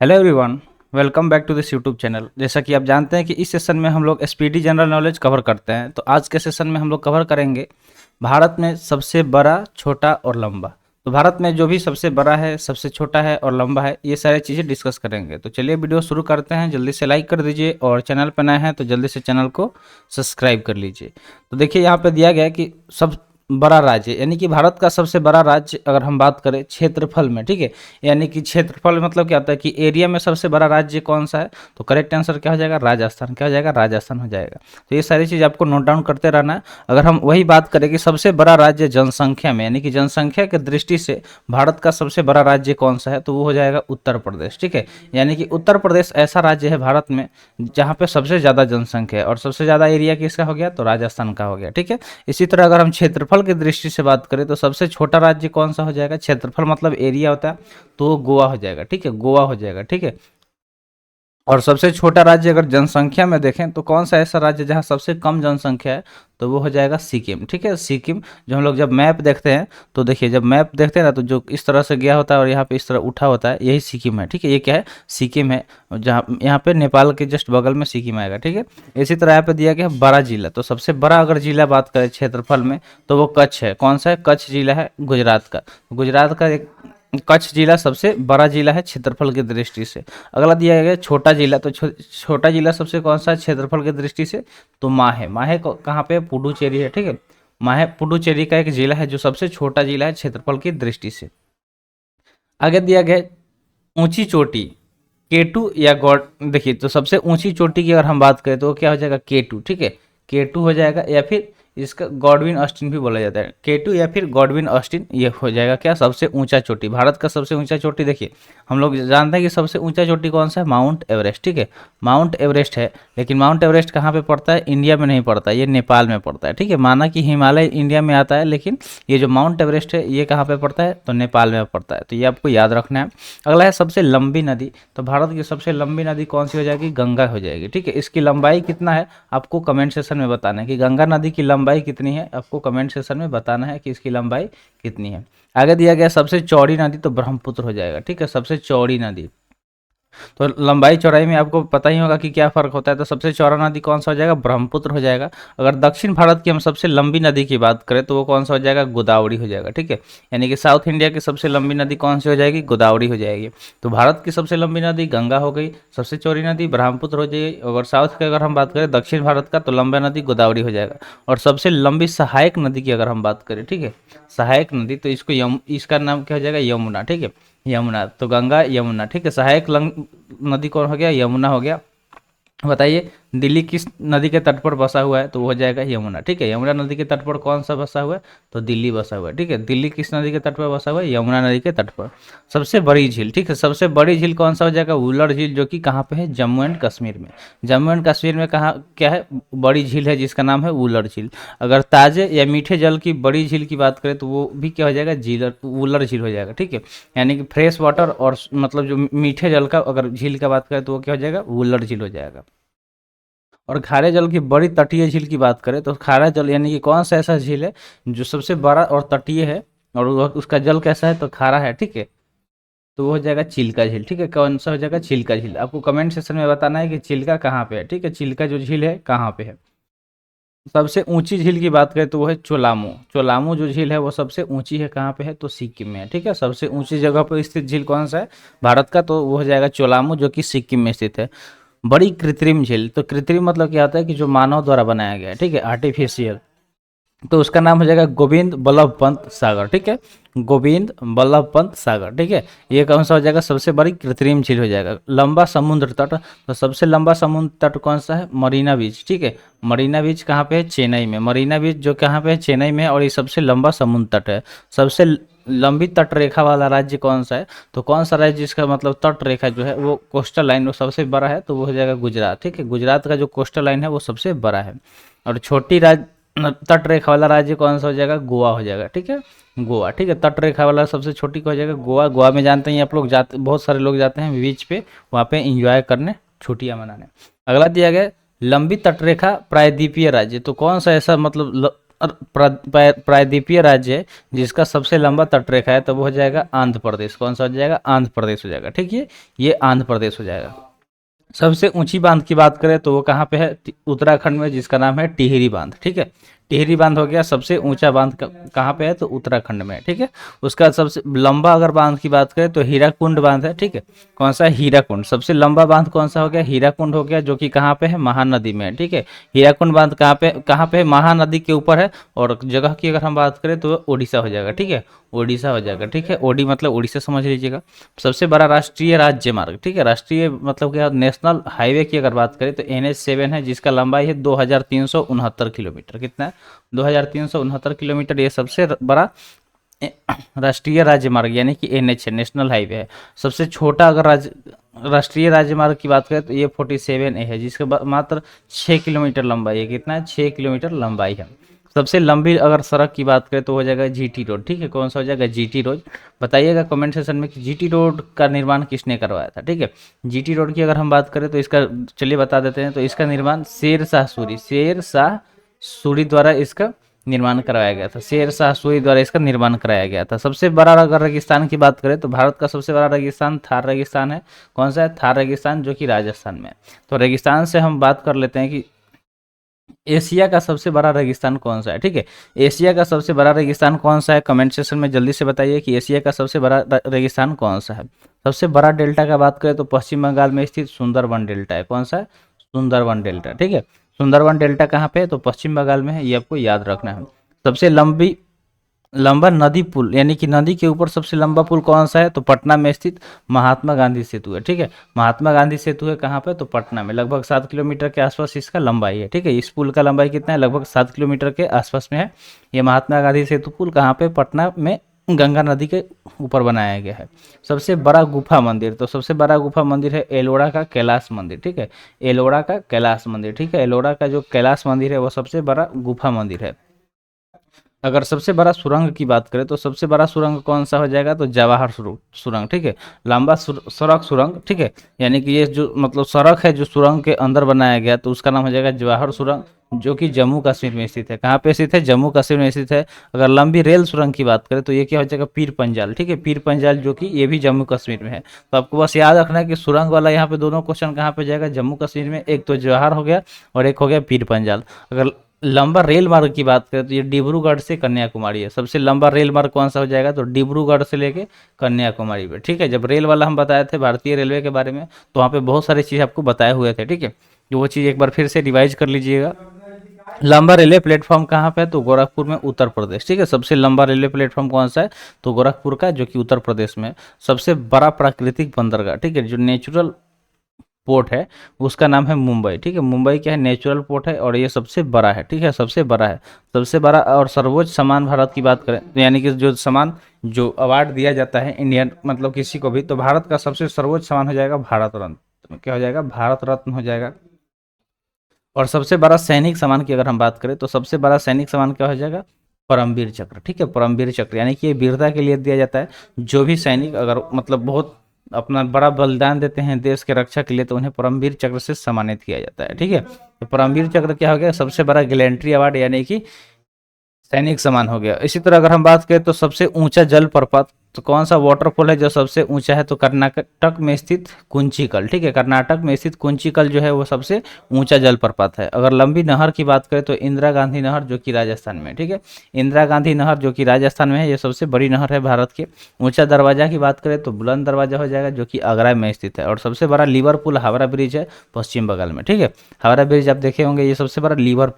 Hello everyone, welcome back to this YouTube channel. जैसा कि आप जानते हैं कि इस सेशन में हम लोग एसपीडी जनरल नॉलेज कवर करते हैं। तो आज के सेशन में हम लोग कवर करेंगे भारत में सबसे बड़ा, छोटा और लंबा। तो भारत में जो भी सबसे बड़ा है, सबसे छोटा है और लंबा है, ये सारी चीज़ें डिस्कस करेंगे। तो चलिए वीडियो शुरू करते हैं। जल्दी से लाइक कर दीजिए और चैनल पर नए हैं तो जल्दी से चैनल को सब्सक्राइब कर लीजिए। तो देखिए यहाँ पे दिया गया है कि सब बड़ा राज्य, यानी कि भारत का सबसे बड़ा राज्य अगर हम बात करें क्षेत्रफल में, ठीक है, यानी कि क्षेत्रफल मतलब क्या होता है कि एरिया में सबसे बड़ा राज्य कौन सा है। तो करेक्ट आंसर क्या हो जाएगा? राजस्थान। क्या हो जाएगा? राजस्थान हो जाएगा। तो ये सारी चीज़ आपको नोट डाउन करते रहना है। अगर हम वही बात करें कि सबसे बड़ा राज्य जनसंख्या में, यानी कि जनसंख्या की दृष्टि से भारत का सबसे बड़ा राज्य कौन सा है, तो वो हो जाएगा उत्तर प्रदेश। ठीक है, यानी कि उत्तर प्रदेश ऐसा राज्य है भारत में जहाँ पे सबसे ज़्यादा जनसंख्या है और सबसे ज़्यादा एरिया किसका हो गया? तो राजस्थान का हो गया। ठीक है, इसी तरह अगर हम क्षेत्रफल की दृष्टि से बात करें तो सबसे छोटा राज्य कौन सा हो जाएगा? क्षेत्रफल मतलब एरिया होता है, तो गोवा हो जाएगा। ठीक है, गोवा हो जाएगा। ठीक है, और सबसे छोटा राज्य अगर जनसंख्या में देखें तो कौन सा ऐसा राज्य जहां सबसे कम जनसंख्या है, तो वो हो जाएगा सिक्किम। ठीक है, सिक्किम जो हम लोग जब मैप देखते हैं तो देखिए, जब मैप देखते हैं ना तो जो इस तरह से गया होता है और यहाँ पे इस तरह उठा होता है, यही सिक्किम है। ठीक है, ये क्या है? सिक्किम है, जहाँ यहाँ पे नेपाल के जस्ट बगल में सिक्किम आएगा। ठीक है, इसी तरह यहाँ पे दिया गया है बड़ा जिला। तो सबसे बड़ा अगर जिला बात करें क्षेत्रफल में तो वो कच्छ है। कौन सा है? कच्छ जिला है गुजरात का। गुजरात का एक कच्छ जिला सबसे बड़ा जिला है क्षेत्रफल की दृष्टि से। अगला दिया गया छोटा जिला। तो छोटा जिला सबसे कौन सा है क्षेत्रफल की दृष्टि से? तो माहे। माहे कहाँ पे? पुडुचेरी है। ठीक है, माहे पुडुचेरी का एक जिला है जो सबसे छोटा जिला है क्षेत्रफल की दृष्टि से। आगे दिया गया ऊंची चोटी, केटू या गॉड। देखिए, तो सबसे ऊंची चोटी की अगर हम बात करें तो वो क्या हो जाएगा? केटू। ठीक है, केटू हो जाएगा, या फिर इसका गॉडविन ऑस्टिन भी बोला जाता है। केटू या फिर गॉडविन ऑस्टिन, ये हो जाएगा क्या? सबसे ऊंचा चोटी। भारत का सबसे ऊंचा चोटी देखिए, हम लोग जानते हैं कि सबसे ऊंचा चोटी कौन सा है? Mount Everest. ठीक है, माउंट एवरेस्ट है, लेकिन माउंट एवरेस्ट कहाँ पे पड़ता है? इंडिया में नहीं पड़ता, ये नेपाल में पड़ता है। ठीक है, माना कि हिमालय इंडिया में आता है, लेकिन ये जो माउंट एवरेस्ट है ये कहाँ पे पड़ता है? तो नेपाल में पड़ता है। तो ये आपको याद रखना है। अगला है सबसे लंबी नदी। तो भारत की सबसे लंबी नदी कौन सी हो जाएगी? गंगा हो जाएगी। ठीक है, इसकी लंबाई कितना है आपको कमेंट सेक्शन में बताना है कि गंगा नदी की लंबाई कितनी है। आपको कमेंट सेक्शन में बताना है कि इसकी लंबाई कितनी है। आगे दिया गया सबसे चौड़ी नदी, तो ब्रह्मपुत्र हो जाएगा। ठीक है, सबसे चौड़ी नदी। तो लंबाई चौड़ाई में आपको पता ही होगा कि क्या फ़र्क होता है। तो सबसे चौड़ा नदी कौन सा हो जाएगा? ब्रह्मपुत्र हो जाएगा। अगर दक्षिण भारत की हम सबसे लंबी नदी की बात करें तो वो कौन सा हो जाएगा? गोदावरी हो जाएगा। ठीक है, यानी कि साउथ इंडिया की सबसे लंबी नदी कौन सी हो जाएगी? गोदावरी हो जाएगी। तो भारत की सबसे लंबी नदी गंगा हो गई, सबसे चौड़ी नदी ब्रह्मपुत्र हो जाएगी। अगर साउथ की अगर हम बात करें दक्षिण भारत का, तो लंबा नदी गोदावरी हो जाएगा। और सबसे लंबी सहायक नदी की अगर हम बात करें, ठीक है, सहायक नदी, तो इसका नाम क्या हो जाएगा? यमुना। ठीक है, यमुना। तो गंगा यमुना। ठीक है, सहायक नदी कौन हो गया? यमुना हो गया। बताइए दिल्ली किस नदी के तट पर बसा हुआ है? तो वो हो जाएगा यमुना। ठीक है, यमुना नदी के तट पर कौन सा बसा हुआ है? तो दिल्ली बसा हुआ है। ठीक है, दिल्ली किस नदी के तट पर बसा हुआ है? यमुना नदी के तट पर। सबसे बड़ी झील, ठीक है, सबसे बड़ी झील कौन सा हो जाएगा? वुलर झील, जो कि कहाँ पे है? जम्मू एंड कश्मीर में। जम्मू एंड कश्मीर में कहाँ क्या है? बड़ी झील है जिसका नाम है वुलर झील। अगर ताजे या मीठे जल की बड़ी झील की बात करें तो वो भी क्या हो जाएगा? झीलर वुलर झील हो जाएगा। ठीक है, यानी कि फ्रेश वाटर और मतलब जो मीठे जल का अगर झील का बात करें तो वो क्या हो जाएगा? वुलर झील हो जाएगा। और खारे जल की बड़ी तटीय झील की बात करें तो खारा जल यानी कि कौन सा ऐसा झील है जो सबसे बड़ा और तटीय है और उसका जल कैसा है? तो खारा है। ठीक है, तो वो हो जाएगा चिल्का झील। ठीक है, कौन सा हो जाएगा? चिल्का झील। आपको कमेंट सेक्शन में बताना है कि चिल्का कहाँ पे है। ठीक है, चिल्का जो झील है कहाँ पे है। सबसे ऊंची झील की बात करें तो वो है चोलामू। चोलामू जो झील है वो सबसे ऊंची है, कहाँ पे है? तो सिक्किम में है। ठीक है, सबसे ऊंची जगह पर स्थित झील कौन सा है भारत का? तो वो हो जाएगा चोलामू, जो कि सिक्किम में स्थित है। बड़ी कृत्रिम झील, तो कृत्रिम मतलब क्या होता है कि जो मानव द्वारा बनाया गया है। ठीक है, आर्टिफिशियल, तो उसका नाम हो जाएगा गोविंद बल्लभ पंत सागर। ठीक है, गोविंद बल्लभ पंत सागर। ठीक है, ये कौन सा हो जाएगा? सबसे बड़ी कृत्रिम झील हो जाएगा। लंबा समुद्र तट, तो सबसे लंबा समुद्र तट कौन सा है? मरीना बीच। ठीक है, मरीना बीच कहाँ पे है? चेन्नई में। मरीना बीच जो कहाँ पे है? चेन्नई में है, और ये सबसे लंबा समुद्र तट है। सबसे लंबी तट रेखा वाला राज्य कौन सा है? तो कौन सा राज्य जिसका मतलब तट रेखा जो है वो कोस्टल लाइन वो सबसे बड़ा है? तो वो हो जाएगा गुजरात। ठीक है, गुजरात का जो कोस्टल लाइन है वो सबसे बड़ा है। और छोटी तट रेखा वाला राज्य कौन सा हो जाएगा? गोवा हो जाएगा। ठीक है, गोवा। ठीक है, तट रेखा वाला सबसे छोटी को हो जाएगा गोवा। गोवा में जानते हैं आप लोग जाते, बहुत सारे लोग जाते हैं बीच पे, वहाँ पे इंजॉय करने, छुट्टियाँ मनाने। अगला दिया गया लंबी तटरेखा प्रायद्वीपीय राज्य। तो कौन सा ऐसा मतलब प्रायद्वीपीय राज्य है जिसका सबसे लंबा तटरेखा है, तो वो हो जाएगा आंध्र प्रदेश। कौन सा हो जाएगा? आंध्र प्रदेश हो जाएगा। ठीक है, ये आंध्र प्रदेश हो जाएगा। सबसे ऊंची बांध की बात करें तो वो कहाँ पे है? उत्तराखंड में, जिसका नाम है टिहरी बांध। ठीक है, टिहरी बांध हो गया सबसे ऊंचा बांध। कहाँ पे है? तो उत्तराखंड में। ठीक है, उसका सबसे लंबा अगर बांध की बात करें तो हीराकुंड बांध है। ठीक है, कौन सा? हीराकुंड। सबसे लंबा बांध कौन सा हो गया? हीराकुंड हो गया, जो कि कहाँ पे है? महानदी में है। ठीक है, हीराकुंड बांध कहाँ पे है? महानदी के ऊपर है। और जगह की अगर हम बात करें तो उड़ीसा हो जाएगा। ठीक है, ओडिशा हो जाएगा। ठीक है, ओडी मतलब उड़ीसा समझ लीजिएगा। सबसे बड़ा राष्ट्रीय राज्य मार्ग, ठीक है, राष्ट्रीय मतलब क्या? नेशनल हाईवे की अगर बात करें तो NH7 है, जिसका लंबाई है 2369 किलोमीटर। कितना है? 2369 किलोमीटर। ये सबसे बड़ा राष्ट्रीय राजमार्ग यानी कि NH है, नेशनल हाईवे है। सबसे छोटा अगर राष्ट्रीय राजमार्ग की बात करें तो ये 47A है, जिसका मात्र 6 किलोमीटर लंबाई है। कितना है? 6 किलोमीटर लंबाई है। सबसे लंबी अगर सड़क की बात करें तो हो जाएगा GT रोड। ठीक है, कौन सा हो जाएगा? GT road. बताइएगा कमेंट सेक्शन में कि GT रोड का निर्माण किसने करवाया था। ठीक है, GT रोड की अगर हम बात करें तो इसका, चलिए बता देते हैं, तो इसका निर्माण शेर शाह सूरी द्वारा इसका निर्माण कराया गया था। शेर शाह सूरी द्वारा इसका निर्माण कराया गया था। सबसे बड़ा अगर रेगिस्तान की बात करें तो भारत का सबसे बड़ा रेगिस्तान थार रेगिस्तान है। कौन सा है? थार रेगिस्तान, जो कि राजस्थान में है। तो रेगिस्तान से हम बात कर लेते हैं कि एशिया का सबसे बड़ा रेगिस्तान कौन सा है। ठीक है, एशिया का सबसे बड़ा रेगिस्तान कौन सा है? कमेंट सेक्शन में जल्दी से बताइए कि एशिया का सबसे बड़ा रेगिस्तान कौन सा है। सबसे बड़ा डेल्टा का बात करें तो पश्चिम बंगाल में स्थित सुंदरबन डेल्टा है। कौन सा है? सुंदरबन डेल्टा। ठीक है, सुंदरबन डेल्टा कहाँ पे है? तो पश्चिम बंगाल में है, ये आपको याद रखना है। सबसे लंबा नदी पुल यानी कि नदी के ऊपर सबसे लंबा पुल कौन सा है? तो पटना में स्थित महात्मा गांधी सेतु है। ठीक है, महात्मा गांधी सेतु है कहाँ पे? तो पटना में। लगभग 7 किलोमीटर के आसपास इसका लंबाई है। ठीक है, इस पुल का लंबाई कितना है? लगभग 7 किलोमीटर के आसपास में है। ये महात्मा गांधी सेतु पुल कहाँ पे? पटना में, गंगा नदी के ऊपर बनाया गया है। सबसे बड़ा गुफा मंदिर, तो सबसे बड़ा गुफा मंदिर है एलोरा का कैलाश मंदिर। ठीक है, एलोरा का कैलाश मंदिर। ठीक है, एलोरा का जो कैलाश मंदिर है वो सबसे बड़ा गुफा मंदिर है। अगर सबसे बड़ा सुरंग की बात करें तो सबसे बड़ा सुरंग कौन सा हो जाएगा? तो जवाहर सुरंग। ठीक है, लंबा सड़क सुरंग। ठीक है, यानी कि ये जो मतलब सड़क है जो सुरंग के अंदर बनाया गया, तो उसका नाम हो जाएगा जवाहर सुरंग, जो कि जम्मू कश्मीर में स्थित है। कहाँ पे स्थित है? जम्मू कश्मीर में स्थित है। अगर लंबी रेल सुरंग की बात करें तो ये क्या हो जाएगा? पीर पंजाल। ठीक है, पीर पंजाल, जो कि ये भी जम्मू कश्मीर में है। तो आपको बस याद रखना है कि सुरंग वाला यहाँ पे दोनों क्वेश्चन कहाँ पे जाएगा? जम्मू कश्मीर में। एक तो जवाहर हो गया और एक हो गया पीर पंजाल। अगर लंबा रेल मार्ग की बात करें तो ये डिब्रूगढ़ से कन्याकुमारी है। सबसे लंबा रेल मार्ग कौन सा हो जाएगा? तो डिब्रूगढ़ से लेके कन्याकुमारी पे। ठीक है, जब रेल वाला हम बताए थे भारतीय रेलवे के बारे में, तो वहाँ पे बहुत सारी चीज़ आपको बताए हुए थे। ठीक है, तो वो चीज़ एक बार फिर से रिवाइज कर लीजिएगा। लंबा रेलवे प्लेटफॉर्म कहाँ पे है? तो गोरखपुर में, उत्तर प्रदेश। ठीक है, सबसे लंबा रेलवे प्लेटफॉर्म कौन सा है? तो गोरखपुर का, जो कि उत्तर प्रदेश में। सबसे बड़ा प्राकृतिक बंदरगाह, ठीक है, जो नेचुरल पोर्ट है, उसका नाम है मुंबई। ठीक है, मुंबई क्या है? नेचुरल पोर्ट है और ये सबसे बड़ा है। ठीक है, सबसे बड़ा है, सबसे बड़ा। और सर्वोच्च सम्मान भारत की बात करें तो यानी कि जो सम्मान, जो अवार्ड दिया जाता है इंडियन मतलब किसी को भी, तो भारत का सबसे सर्वोच्च सम्मान हो जाएगा भारत रत्न। क्या हो जाएगा? भारत रत्न हो जाएगा। और सबसे बड़ा सैनिक सम्मान की अगर हम बात करें तो सबसे बड़ा सैनिक सम्मान क्या हो जाएगा? परमवीर चक्र। ठीक है, परमवीर चक्र, यानी कि ये वीरता के लिए दिया जाता है। जो भी सैनिक अगर मतलब बहुत अपना बड़ा बलिदान देते हैं देश के रक्षा के लिए, तो उन्हें परमवीर चक्र से सम्मानित किया जाता है। ठीक है, तो परमवीर चक्र क्या हो गया? सबसे बड़ा गैलेंट्री अवार्ड यानी कि सैनिक सम्मान हो गया। इसी तरह अगर हम बात करें तो सबसे ऊंचा जल प्रपात, तो कौन सा वाटरफॉल है जो सबसे ऊंचा है? तो कर्नाटक में स्थित कुंचिकल। ठीक है, कर्नाटक में स्थित कुंचिकल जो है वो सबसे ऊंचा जल प्रपात है। अगर लंबी नहर की बात करें तो इंदिरा गांधी नहर, जो कि राजस्थान में। ठीक है, इंदिरा गांधी नहर जो कि राजस्थान में है, ये सबसे बड़ी नहर है भारत के। ऊंचा दरवाजा की बात करें तो बुलंद दरवाजा हो जाएगा, जो कि आगरा में स्थित है। और सबसे बड़ा लिवरपूल हावड़ा ब्रिज है पश्चिम बंगाल में। ठीक है, हावड़ा ब्रिज आप देखे होंगे, ये सबसे बड़ा लीवर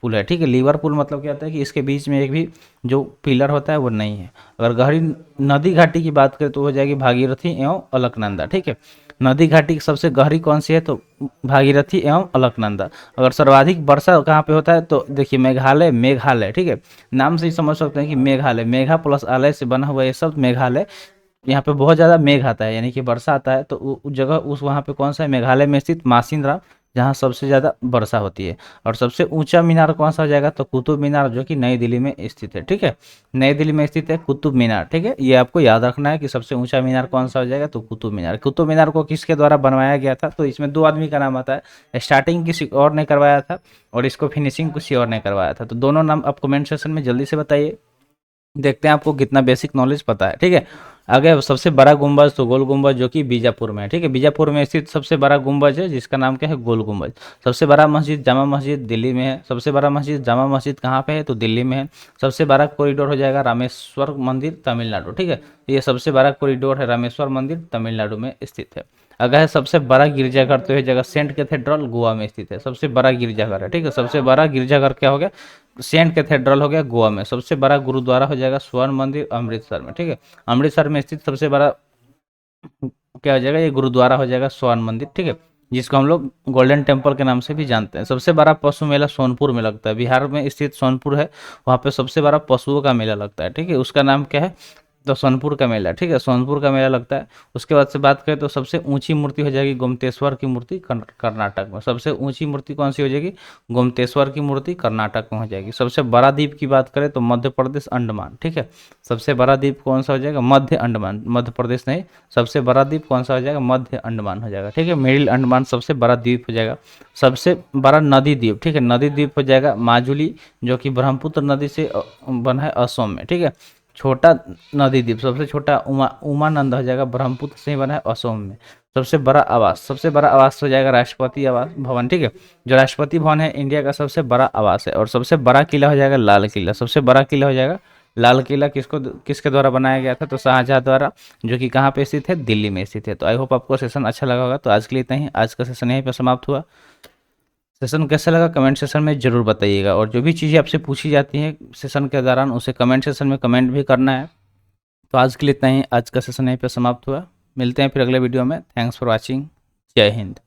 पुल है। ठीक है, लीवर पुल मतलब क्या होता है कि इसके बीच में एक भी जो पिलर होता है वो नहीं है। अगर गहरी नदी घाटी की बात करें तो हो जाएगी भागीरथी एवं अलकनंदा। ठीक है, नदी घाटी की सबसे गहरी कौन सी है? तो भागीरथी एवं अलकनंदा। अगर सर्वाधिक वर्षा कहाँ पे होता है? तो देखिए मेघालय। ठीक है, नाम से ही समझ सकते हैं कि मेघालय, मेघा प्लस आलय से बना हुआ ये सब मेघालय। यहाँ पे बहुत ज़्यादा मेघ आता है यानी कि वर्षा आता है, तो उस जगह उस वहाँ पे कौन सा है? मेघालय में स्थित मासिनराम जहाँ सबसे ज़्यादा वर्षा होती है। और सबसे ऊंचा मीनार कौन सा हो जाएगा, तो कुतुब मीनार, जो कि नई दिल्ली में स्थित है। ठीक है, नई दिल्ली में स्थित है कुतुब मीनार। ठीक है, ये आपको याद रखना है कि सबसे ऊंचा मीनार कौन सा हो जाएगा, तो कुतुब मीनार। कुतुब मीनार को किसके द्वारा बनवाया गया था, तो इसमें दो आदमी का नाम आता है, स्टार्टिंग किसी और ने करवाया था और इसको फिनिशिंग किसी और ने करवाया था। तो दोनों नाम आप कमेंट सेक्शन में जल्दी से बताइए, देखते हैं आपको कितना बेसिक नॉलेज पता है। ठीक है, आगे सबसे बड़ा गुंबज, तो गोल गुंबज, जो कि बीजापुर में है। ठीक है, बीजापुर में स्थित सबसे बड़ा गुंबज है, जिसका नाम क्या है, गोल गुंबज। सबसे बड़ा मस्जिद जामा मस्जिद दिल्ली में है। सबसे बड़ा मस्जिद जामा मस्जिद कहाँ पे है, तो दिल्ली में है। सबसे बड़ा कॉरिडोर हो जाएगा रामेश्वर मंदिर, तमिलनाडु। ठीक है, ये सबसे बड़ा कॉरिडोर है, रामेश्वर मंदिर तमिलनाडु में स्थित है। अगर है सबसे बड़ा गिरजाघर, तो यह जगह सेंट कैथेड्रल गोवा में स्थित है। सबसे बड़ा गिरजाघर है। ठीक है, सबसे बड़ा गिरजाघर क्या हो गया, सेंट कैथेड्रल हो गया गोवा में। सबसे बड़ा गुरुद्वारा हो जाएगा स्वर्ण मंदिर अमृतसर में। ठीक है, अमृतसर में स्थित सबसे बड़ा क्या हो जाएगा, ये गुरुद्वारा हो जाएगा स्वर्ण मंदिर। ठीक है, जिसको हम लोग गोल्डन टेम्पल के नाम से भी जानते हैं। सबसे बड़ा पशु मेला सोनपुर में लगता है, बिहार में स्थित सोनपुर है, वहाँ पे सबसे बड़ा पशुओं का मेला लगता है। ठीक है, उसका नाम क्या है, तो सोनपुर का मेला। ठीक है, सोनपुर का मेला लगता है। उसके बाद से बात करें तो सबसे ऊंची मूर्ति हो जाएगी गोमतेश्वर की मूर्ति, कर्नाटक में। सबसे ऊंची मूर्ति कौन सी हो जाएगी, गोमतेश्वर की मूर्ति कर्नाटक में हो जाएगी। सबसे बड़ा द्वीप की बात करें तो मध्य प्रदेश अंडमान। ठीक है, सबसे बड़ा द्वीप कौन सा हो जाएगा, मध्य अंडमान, मध्य प्रदेश नहीं। सबसे बड़ा द्वीप कौन सा हो जाएगा, मध्य अंडमान हो जाएगा। ठीक है, मिडिल अंडमान सबसे बड़ा द्वीप हो जाएगा। सबसे बड़ा नदी द्वीप, ठीक है, नदी द्वीप हो जाएगा माजुली, जो कि ब्रह्मपुत्र नदी से बना है, असम में। ठीक है, छोटा नदी द्वीप सबसे छोटा उमानंद हो जाएगा, ब्रह्मपुत्र से ही बना है, असम में। सबसे बड़ा आवास हो जाएगा राष्ट्रपति आवास भवन। ठीक है, जो राष्ट्रपति भवन है इंडिया का सबसे बड़ा आवास है। और सबसे बड़ा किला हो जाएगा लाल किला। सबसे बड़ा किला हो जाएगा लाल किला, किसके द्वारा बनाया गया था, तो शाहजहां द्वारा, जो कि कहाँ पे स्थित है, दिल्ली में स्थित है। तो आई होप आपको सेशन अच्छा लगा होगा। तो आज के लिए इतना ही, आज का सेशन यहीं पर समाप्त हुआ। सेशन कैसा लगा कमेंट सेशन में ज़रूर बताइएगा, और जो भी चीज़ें आपसे पूछी जाती हैं सेशन के दौरान उसे कमेंट सेशन में कमेंट भी करना है। तो आज के लिए इतना ही, आज का सेशन यहीं पे समाप्त हुआ। मिलते हैं फिर अगले वीडियो में। Thanks for watching. जय हिंद।